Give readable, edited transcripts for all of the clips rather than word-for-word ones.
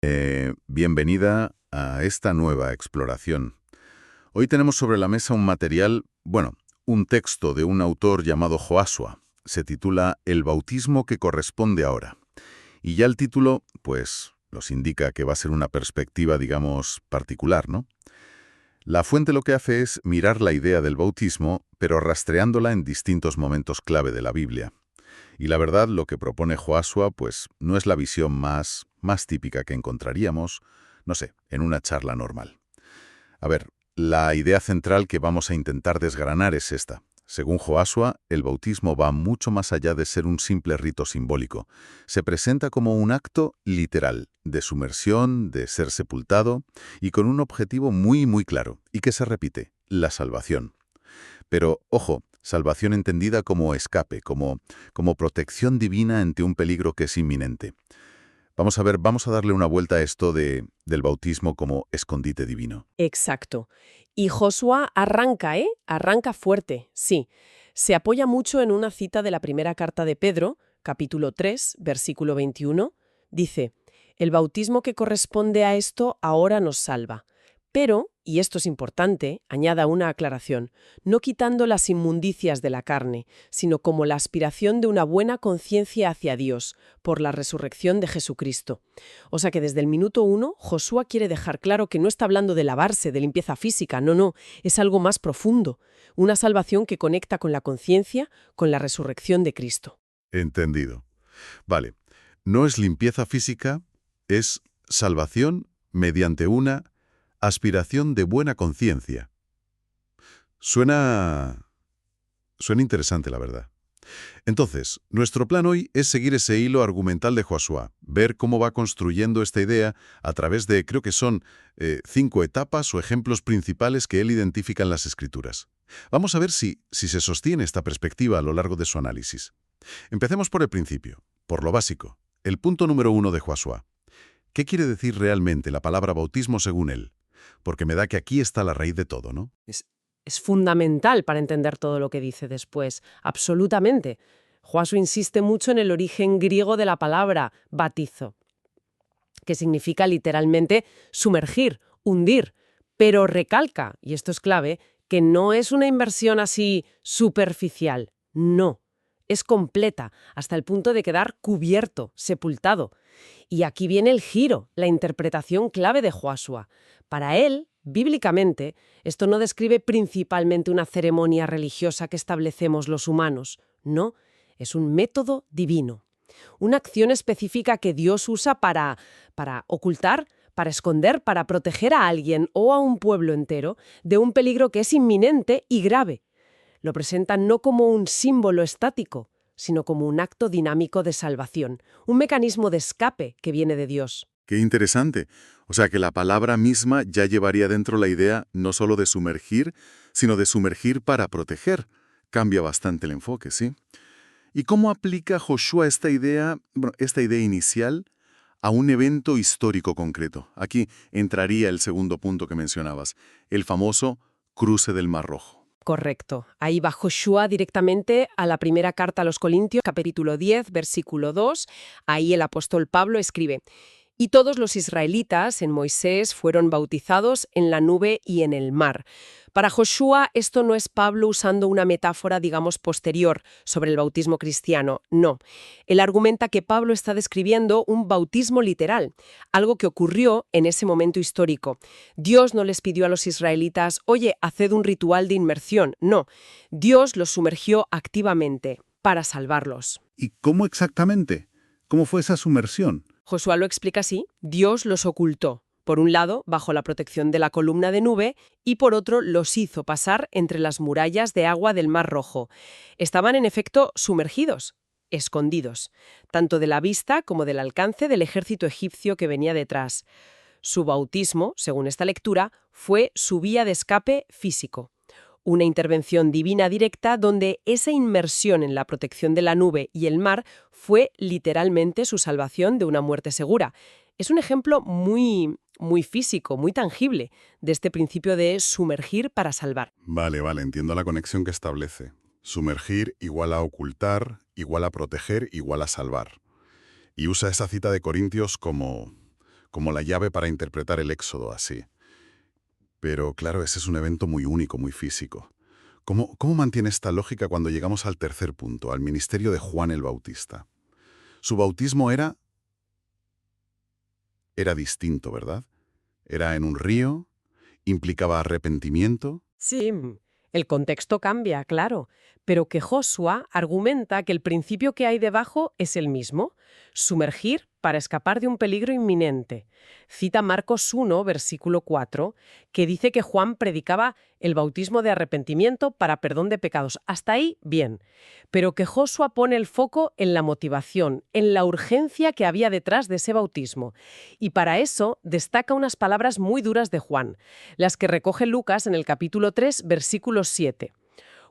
Bienvenida a esta nueva exploración. Hoy tenemos sobre la mesa un material, un texto de un autor llamado Joshua. Se titula El bautismo que corresponde ahora. Y ya el título, pues, nos indica que va a ser una perspectiva, digamos, particular, ¿no? La fuente lo que hace es mirar la idea del bautismo, pero rastreándola en distintos momentos clave de la Biblia. Y la verdad, lo que propone Joshua, pues, no es la visión más típica que encontraríamos, no sé, en una charla normal. A ver, la idea central que vamos a intentar desgranar es esta. Según Joshua, el bautismo va mucho más allá de ser un simple rito simbólico. Se presenta como un acto literal, de sumersión, de ser sepultado, y con un objetivo muy claro, y que se repite, la salvación. Pero, ojo, salvación entendida como escape, como protección divina ante un peligro que es inminente. Vamos a darle una vuelta a esto del bautismo como escondite divino. Exacto. Y Josué arranca, ¿eh? Arranca fuerte, sí. Se apoya mucho en una cita de la primera carta de Pedro, capítulo 3, versículo 21. Dice, el bautismo que corresponde a esto ahora nos salva. Pero, y esto es importante, añada una aclaración, no quitando las inmundicias de la carne, sino como la aspiración de una buena conciencia hacia Dios, por la resurrección de Jesucristo. O sea que desde el minuto 1, Josué quiere dejar claro que no está hablando de lavarse, de limpieza física, no, es algo más profundo, una salvación que conecta con la conciencia, con la resurrección de Cristo. Entendido. Vale, no es limpieza física, es salvación mediante una aspiración de buena conciencia. Suena interesante, la verdad. Entonces, nuestro plan hoy es seguir ese hilo argumental de Joshua, ver cómo va construyendo esta idea a través de, creo que son 5 etapas o ejemplos principales que él identifica en las Escrituras. Vamos a ver si se sostiene esta perspectiva a lo largo de su análisis. Empecemos por el principio, por lo básico, el punto número 1 de Joshua. ¿Qué quiere decir realmente la palabra bautismo según él? Porque me da que aquí está la raíz de todo, ¿no? Es fundamental para entender todo lo que dice después, absolutamente. Josué insiste mucho en el origen griego de la palabra batizo, que significa literalmente sumergir, hundir, pero recalca, y esto es clave, que no es una inversión así superficial, no, es completa, hasta el punto de quedar cubierto, sepultado. Y aquí viene el giro, la interpretación clave de Joshua. Para él, bíblicamente, esto no describe principalmente una ceremonia religiosa que establecemos los humanos, no, es un método divino. Una acción específica que Dios usa para ocultar, para esconder, para proteger a alguien o a un pueblo entero de un peligro que es inminente y grave. Lo presenta no como un símbolo estático, sino como un acto dinámico de salvación, un mecanismo de escape que viene de Dios. Qué interesante. O sea que la palabra misma ya llevaría dentro la idea no solo de sumergir, sino de sumergir para proteger. Cambia bastante el enfoque, ¿sí? ¿Y cómo aplica Joshua esta idea inicial a un evento histórico concreto? Aquí entraría el segundo punto que mencionabas, el famoso cruce del Mar Rojo. Correcto. Ahí va Joshua directamente a la primera carta a los Corintios, capítulo 10, versículo 2. Ahí el apóstol Pablo escribe: y todos los israelitas en Moisés fueron bautizados en la nube y en el mar. Para Joshua, esto no es Pablo usando una metáfora, digamos, posterior sobre el bautismo cristiano, no. Él argumenta que Pablo está describiendo un bautismo literal, algo que ocurrió en ese momento histórico. Dios no les pidió a los israelitas, oye, haced un ritual de inmersión, no. Dios los sumergió activamente para salvarlos. ¿Y cómo exactamente? ¿Cómo fue esa sumersión? Josué lo explica así: Dios los ocultó, por un lado, bajo la protección de la columna de nube, y por otro, los hizo pasar entre las murallas de agua del Mar Rojo. Estaban, en efecto, sumergidos, escondidos, tanto de la vista como del alcance del ejército egipcio que venía detrás. Su bautismo, según esta lectura, fue su vía de escape físico. Una intervención divina directa donde esa inmersión en la protección de la nube y el mar fue literalmente su salvación de una muerte segura. Es un ejemplo muy físico, muy tangible, de este principio de sumergir para salvar. Vale, entiendo la conexión que establece. Sumergir igual a ocultar, igual a proteger, igual a salvar. Y usa esa cita de Corintios como como la llave para interpretar el Éxodo así. Pero claro, ese es un evento muy único, muy físico. ¿Cómo mantiene esta lógica cuando llegamos al tercer punto, al ministerio de Juan el Bautista? Su bautismo era distinto, ¿verdad? Era en un río, implicaba arrepentimiento. Sí, el contexto cambia, claro, pero que Joshua argumenta que el principio que hay debajo es el mismo: sumergir para escapar de un peligro inminente. Cita Marcos 1, versículo 4, que dice que Juan predicaba el bautismo de arrepentimiento para perdón de pecados. Hasta ahí, bien. Pero que Joshua pone el foco en la motivación, en la urgencia que había detrás de ese bautismo. Y para eso destaca unas palabras muy duras de Juan, las que recoge Lucas en el capítulo 3, versículo 7.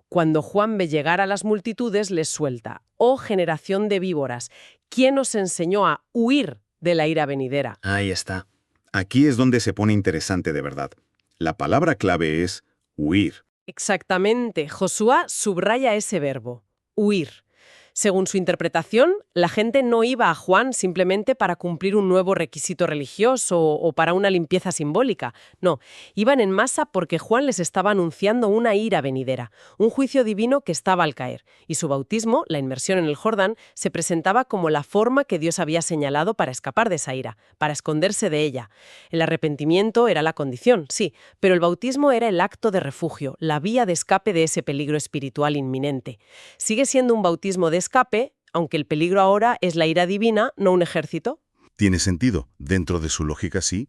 Cuando Juan ve llegar a las multitudes, les suelta: «Oh generación de víboras, ¿quién os enseñó a huir de la ira venidera?». Ahí está. Aquí es donde se pone interesante de verdad. La palabra clave es huir. Exactamente, Josué subraya ese verbo, huir. Según su interpretación, la gente no iba a Juan simplemente para cumplir un nuevo requisito religioso o para una limpieza simbólica. No, iban en masa porque Juan les estaba anunciando una ira venidera, un juicio divino que estaba al caer. Y su bautismo, la inmersión en el Jordán, se presentaba como la forma que Dios había señalado para escapar de esa ira, para esconderse de ella. El arrepentimiento era la condición, sí, pero el bautismo era el acto de refugio, la vía de escape de ese peligro espiritual inminente. Sigue siendo un bautismo de escape, aunque el peligro ahora es la ira divina, no un ejército. Tiene sentido, dentro de su lógica sí.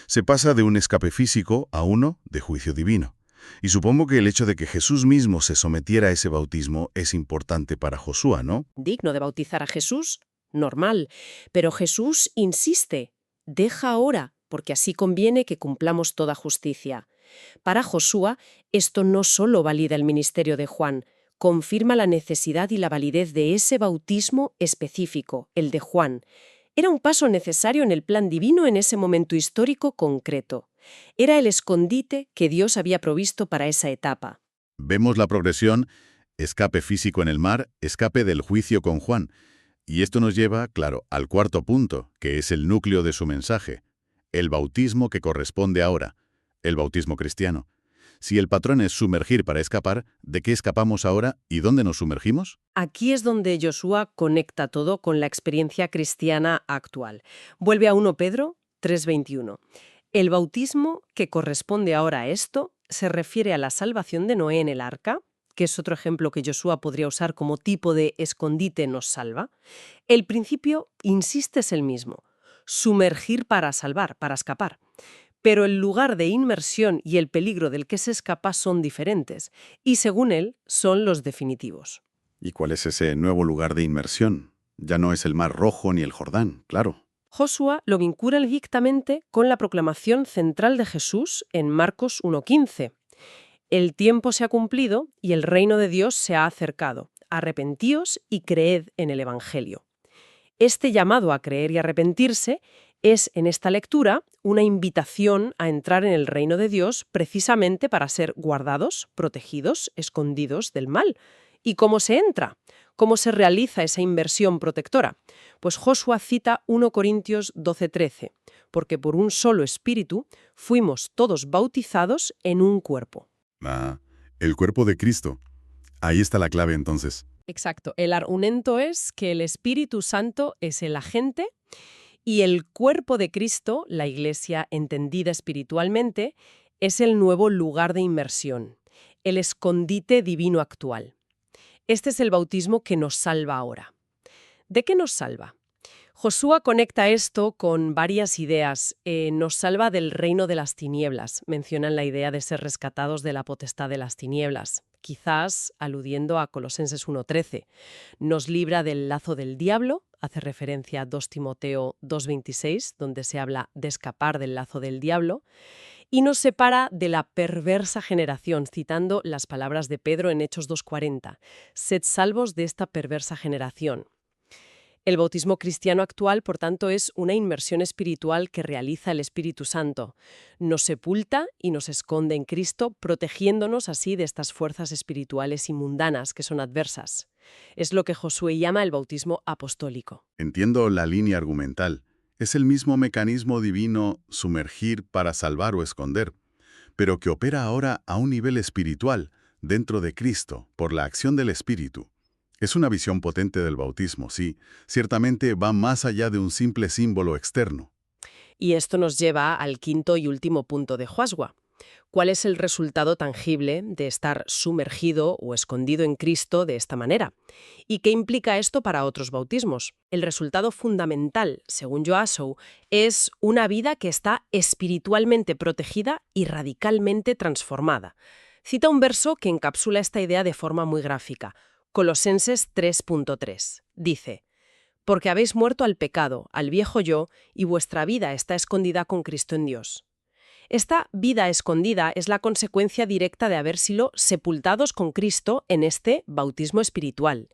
Se pasa de un escape físico a uno de juicio divino. Y supongo que el hecho de que Jesús mismo se sometiera a ese bautismo es importante para Josué, ¿no? Digno de bautizar a Jesús, normal. Pero Jesús insiste: deja ahora, porque así conviene que cumplamos toda justicia. Para Josué, esto no solo valida el ministerio de Juan, confirma la necesidad y la validez de ese bautismo específico, el de Juan. Era un paso necesario en el plan divino en ese momento histórico concreto. Era el escondite que Dios había provisto para esa etapa. Vemos la progresión: escape físico en el mar, escape del juicio con Juan. Y esto nos lleva, claro, al cuarto punto, que es el núcleo de su mensaje: el bautismo que corresponde ahora, el bautismo cristiano. Si el patrón es sumergir para escapar, ¿de qué escapamos ahora y dónde nos sumergimos? Aquí es donde Josué conecta todo con la experiencia cristiana actual. Vuelve a 1 Pedro 3:21. El bautismo que corresponde ahora a esto se refiere a la salvación de Noé en el arca, que es otro ejemplo que Josué podría usar como tipo de escondite nos salva. El principio, insiste, es el mismo: sumergir para salvar, para escapar. Pero el lugar de inmersión y el peligro del que se escapa son diferentes, y según él, son los definitivos. ¿Y cuál es ese nuevo lugar de inmersión? Ya no es el Mar Rojo ni el Jordán, claro. Josué lo vincula directamente con la proclamación central de Jesús en Marcos 1:15. El tiempo se ha cumplido y el reino de Dios se ha acercado. Arrepentíos y creed en el Evangelio. Este llamado a creer y arrepentirse es, en esta lectura, una invitación a entrar en el reino de Dios precisamente para ser guardados, protegidos, escondidos del mal. ¿Y cómo se entra? ¿Cómo se realiza esa inversión protectora? Pues Josué cita 1 Corintios 12:13, porque por un solo espíritu fuimos todos bautizados en un cuerpo. Ah, el cuerpo de Cristo. Ahí está la clave entonces. Exacto. El argumento es que el Espíritu Santo es el agente y el cuerpo de Cristo, la Iglesia entendida espiritualmente, es el nuevo lugar de inmersión, el escondite divino actual. Este es el bautismo que nos salva ahora. ¿De qué nos salva? Josué conecta esto con varias ideas. Nos salva del reino de las tinieblas. Mencionan la idea de ser rescatados de la potestad de las tinieblas, quizás aludiendo a Colosenses 1:13. Nos libra del lazo del diablo, hace referencia a 2 Timoteo 2:26, donde se habla de escapar del lazo del diablo, y nos separa de la perversa generación, citando las palabras de Pedro en Hechos 2:40. Sed salvos de esta perversa generación. El bautismo cristiano actual, por tanto, es una inmersión espiritual que realiza el Espíritu Santo. Nos sepulta y nos esconde en Cristo, protegiéndonos así de estas fuerzas espirituales y mundanas que son adversas. Es lo que Josué llama el bautismo apostólico. Entiendo la línea argumental. Es el mismo mecanismo divino sumergir para salvar o esconder, pero que opera ahora a un nivel espiritual, dentro de Cristo, por la acción del Espíritu. Es una visión potente del bautismo, sí, ciertamente va más allá de un simple símbolo externo. Y esto nos lleva al quinto y último punto de Joshua. ¿Cuál es el resultado tangible de estar sumergido o escondido en Cristo de esta manera? ¿Y qué implica esto para otros bautismos? El resultado fundamental, según Joashua, es una vida que está espiritualmente protegida y radicalmente transformada. Cita un verso que encapsula esta idea de forma muy gráfica. Colosenses 3.3. Dice: «Porque habéis muerto al pecado, al viejo yo, y vuestra vida está escondida con Cristo en Dios». Esta vida escondida es la consecuencia directa de haber sido sepultados con Cristo en este bautismo espiritual.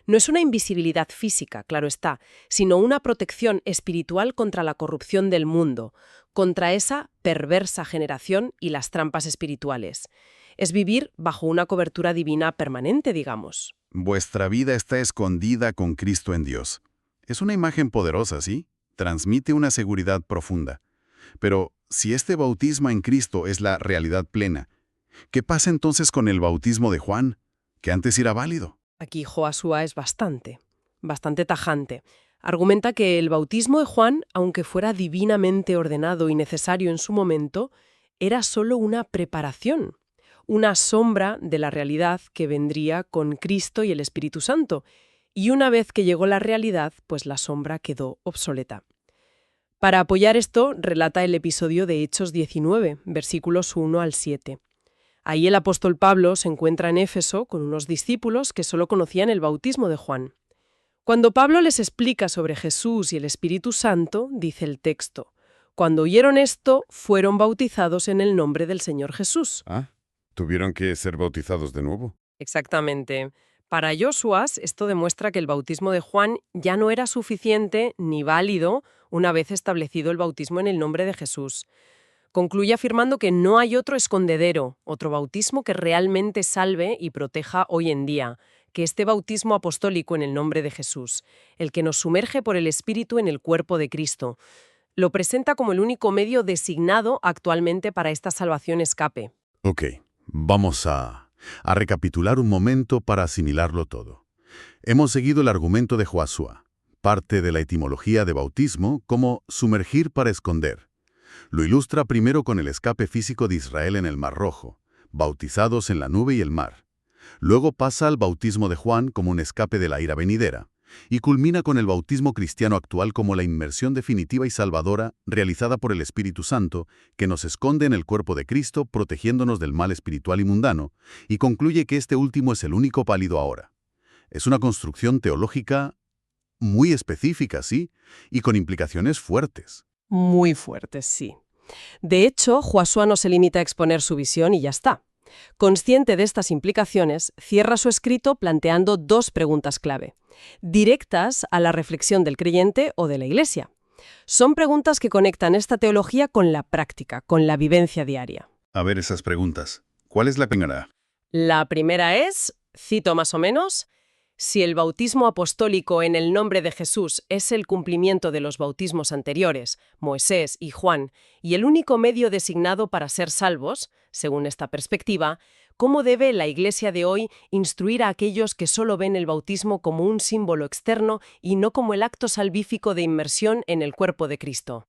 No es una invisibilidad física, claro está, sino una protección espiritual contra la corrupción del mundo, contra esa perversa generación y las trampas espirituales. Es vivir bajo una cobertura divina permanente, digamos. Vuestra vida está escondida con Cristo en Dios. Es una imagen poderosa, ¿sí? Transmite una seguridad profunda. Pero si este bautismo en Cristo es la realidad plena, ¿qué pasa entonces con el bautismo de Juan, que antes era válido? Aquí Joashua es bastante tajante. Argumenta que el bautismo de Juan, aunque fuera divinamente ordenado y necesario en su momento, era solo una preparación, una sombra de la realidad que vendría con Cristo y el Espíritu Santo. Y una vez que llegó la realidad, pues la sombra quedó obsoleta. Para apoyar esto, relata el episodio de Hechos 19, versículos 1 al 7. Ahí el apóstol Pablo se encuentra en Éfeso con unos discípulos que solo conocían el bautismo de Juan. Cuando Pablo les explica sobre Jesús y el Espíritu Santo, dice el texto: «Cuando oyeron esto, fueron bautizados en el nombre del Señor Jesús». ¿Tuvieron que ser bautizados de nuevo? Exactamente. Para Joshua, esto demuestra que el bautismo de Juan ya no era suficiente ni válido una vez establecido el bautismo en el nombre de Jesús. Concluye afirmando que no hay otro escondedero, otro bautismo que realmente salve y proteja hoy en día, que este bautismo apostólico en el nombre de Jesús, el que nos sumerge por el Espíritu en el cuerpo de Cristo. Lo presenta como el único medio designado actualmente para esta salvación escape. Ok, vamos a recapitular un momento para asimilarlo todo. Hemos seguido el argumento de Joashua, parte de la etimología de bautismo como sumergir para esconder. Lo ilustra primero con el escape físico de Israel en el Mar Rojo, bautizados en la nube y el mar. Luego pasa al bautismo de Juan como un escape de la ira venidera, y culmina con el bautismo cristiano actual como la inmersión definitiva y salvadora realizada por el Espíritu Santo, que nos esconde en el cuerpo de Cristo protegiéndonos del mal espiritual y mundano, y concluye que este último es el único válido ahora. Es una construcción teológica muy específica, sí, y con implicaciones fuertes. Muy fuertes, sí. De hecho, Joashua no se limita a exponer su visión y ya está. Consciente de estas implicaciones, cierra su escrito planteando dos preguntas clave, directas a la reflexión del creyente o de la Iglesia. Son preguntas que conectan esta teología con la práctica, con la vivencia diaria. A ver esas preguntas. ¿Cuál es la primera? La primera es, cito más o menos: si el bautismo apostólico en el nombre de Jesús es el cumplimiento de los bautismos anteriores, Moisés y Juan, y el único medio designado para ser salvos, según esta perspectiva, ¿cómo debe la Iglesia de hoy instruir a aquellos que solo ven el bautismo como un símbolo externo y no como el acto salvífico de inmersión en el cuerpo de Cristo?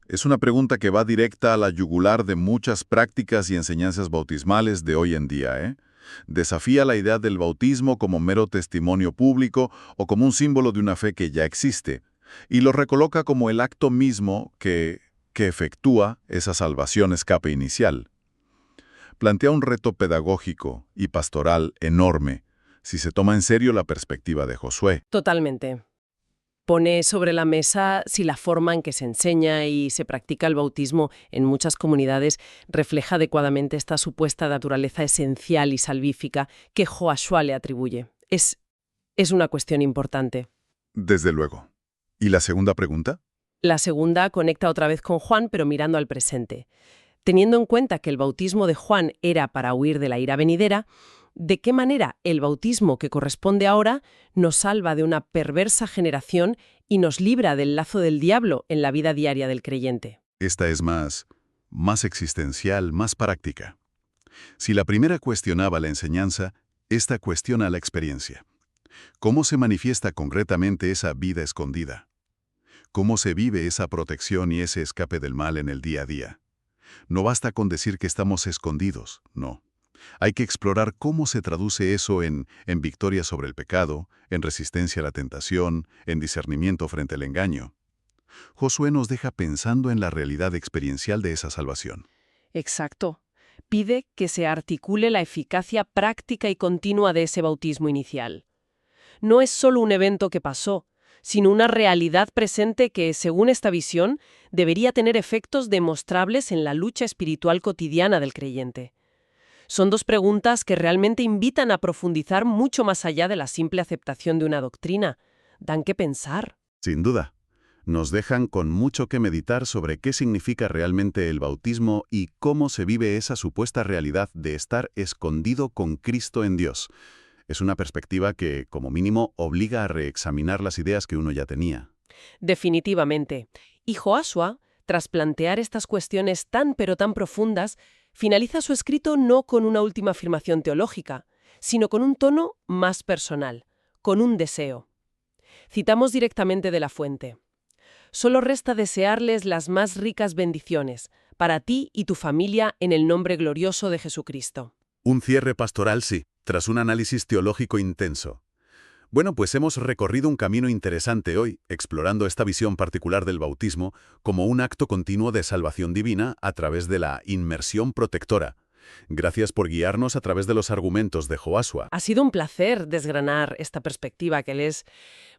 Es una pregunta que va directa a la yugular de muchas prácticas y enseñanzas bautismales de hoy en día, ¿eh? Desafía la idea del bautismo como mero testimonio público o como un símbolo de una fe que ya existe, y lo recoloca como el acto mismo que efectúa esa salvación escape inicial. Plantea un reto pedagógico y pastoral enorme, si se toma en serio la perspectiva de Josué. Totalmente. Pone sobre la mesa si la forma en que se enseña y se practica el bautismo en muchas comunidades refleja adecuadamente esta supuesta naturaleza esencial y salvífica que Joashua le atribuye. Es una cuestión importante. Desde luego. ¿Y la segunda pregunta? La segunda conecta otra vez con Juan, pero mirando al presente. Teniendo en cuenta que el bautismo de Juan era para huir de la ira venidera, de qué manera el bautismo que corresponde ahora nos salva de una perversa generación y nos libra del lazo del diablo en la vida diaria del creyente. Esta es más existencial, más práctica. Si la primera cuestionaba la enseñanza, esta cuestiona la experiencia. ¿Cómo se manifiesta concretamente esa vida escondida? ¿Cómo se vive esa protección y ese escape del mal en el día a día? No basta con decir que estamos escondidos, no. Hay que explorar cómo se traduce eso en victoria sobre el pecado, en resistencia a la tentación, en discernimiento frente al engaño. Josué nos deja pensando en la realidad experiencial de esa salvación. Exacto. Pide que se articule la eficacia práctica y continua de ese bautismo inicial. No es solo un evento que pasó, sino una realidad presente que, según esta visión, debería tener efectos demostrables en la lucha espiritual cotidiana del creyente. Son dos preguntas que realmente invitan a profundizar mucho más allá de la simple aceptación de una doctrina. Dan que pensar. Sin duda, nos dejan con mucho que meditar sobre qué significa realmente el bautismo y cómo se vive esa supuesta realidad de estar escondido con Cristo en Dios. Es una perspectiva que, como mínimo, obliga a reexaminar las ideas que uno ya tenía. Definitivamente. Y Joshua, tras plantear estas cuestiones tan pero tan profundas, finaliza su escrito no con una última afirmación teológica, sino con un tono más personal, con un deseo. Citamos directamente de la fuente. Solo resta desearles las más ricas bendiciones, para ti y tu familia en el nombre glorioso de Jesucristo. Un cierre pastoral, sí, tras un análisis teológico intenso. Bueno, pues hemos recorrido un camino interesante hoy, explorando esta visión particular del bautismo como un acto continuo de salvación divina a través de la inmersión protectora. Gracias por guiarnos a través de los argumentos de Joshua. Ha sido un placer desgranar esta perspectiva que es,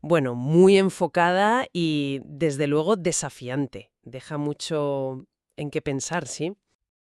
bueno, muy enfocada y, desde luego, desafiante. Deja mucho en qué pensar, ¿sí?